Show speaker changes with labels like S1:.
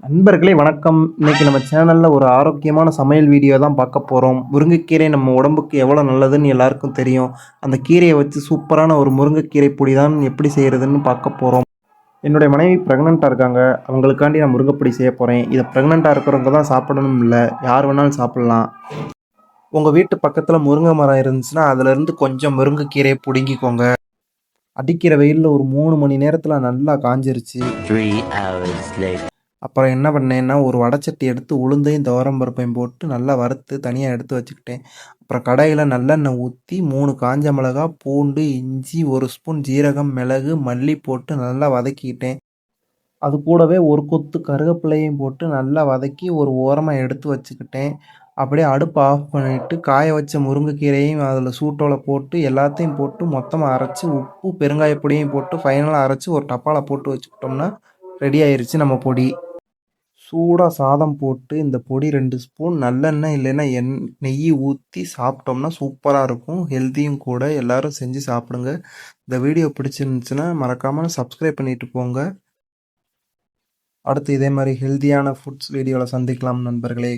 S1: நண்பர்களே வணக்கம். இன்னைக்கு நம்ம சேனல்ல ஒரு ஆரோக்கியமான சமையல் வீடியோ தான் பார்க்க போறோம். முருங்கைக்கீரை நம்ம உடம்புக்கு எவ்வளோ நல்லதுன்னு எல்லாருக்கும் தெரியும். அந்த கீரைய வச்சு சூப்பரான ஒரு முருங்கைக்கீரை பொடி தான் எப்படி செய்றதுன்னு பார்க்க போறோம். என்னுடைய மனைவி பிரெக்னன்ட்டா இருக்காங்க. அவங்களுக்காண்டி நான் முருங்கைப்பொடி செய்ய போறேன். இத பிரெக்னன்ட்டா இருக்கிறவங்க தான் சாப்பிடணும்னு இல்ல. யார் வேணாலும் சாப்பிடலாம். உங்க வீட்டு பக்கத்துல முருங்கை மரம் இருந்துச்சுன்னா, அதுலருந்து கொஞ்சம் முருங்கைக்கீரைய புடுங்கிக்கோங்க. அடிக்கிற வெயில்ல ஒரு 3 மணி நேரத்துல நல்லா காய்ஞ்சிருச்சு.
S2: 3 hours later.
S1: அப்புறம் என்ன பண்ணேன்னா, ஒரு வடச்சட்டி எடுத்து உளுந்தையும், துவரம் பருப்பையும் போட்டு நல்லா வறுத்து தனியா எடுத்து வச்சுக்கிட்டேன். அப்புறம் கடாயில நல்லெண்ணெய் ஊத்தி 3 காஞ்ச மிளகா, பூண்டு, இஞ்சி, 1 ஸ்பூன் ஜீரகம், மிளகு, மல்லி போட்டு நல்லா வதக்கிக்கிட்டேன். அது கூடவே ஒரு கொத்து கருவேப்பிலையும் போட்டு நல்லா வதக்கி ஒரு ஓரமா எடுத்து வச்சுக்கிட்டேன். அப்படியே அடுப்ப ஆஃப் பண்ணிட்டு, காய வச்ச முருங்கைக்கீரையும் அதில சூட்டோல போட்டு எல்லாத்தையும் போட்டு மொத்தமா அரைச்சு, உப்பு, பெருங்காய பொடியும் போட்டு ஃபைனலா அரைச்சு ஒரு டப்பால போட்டு வச்சுக்கிட்டோம்னா, ரெடி ஆயிருச்சு நம்ம பொடி. சூடா சாதம் போட்டு இந்த பொடி 2 ஸ்பூன் நல்லெண்ணெய் இல்லைன்னா நெய் ஊத்தி சாப்பிட்டோம்னா சூப்பரா இருக்கும். ஹெல்த்தியும் கூட. எல்லாரும் செஞ்சு சாப்பிடுங்க. இந்த வீடியோ பிடிச்சிருந்துச்சுன்னா மறக்காம சப்ஸ்கிரைப் பண்ணிட்டு போங்க. அடுத்து இதே மாரி ஹெல்த்தியான ஃபுட்ஸ் வீடியோல சந்திக்கலாம் நண்பர்களே.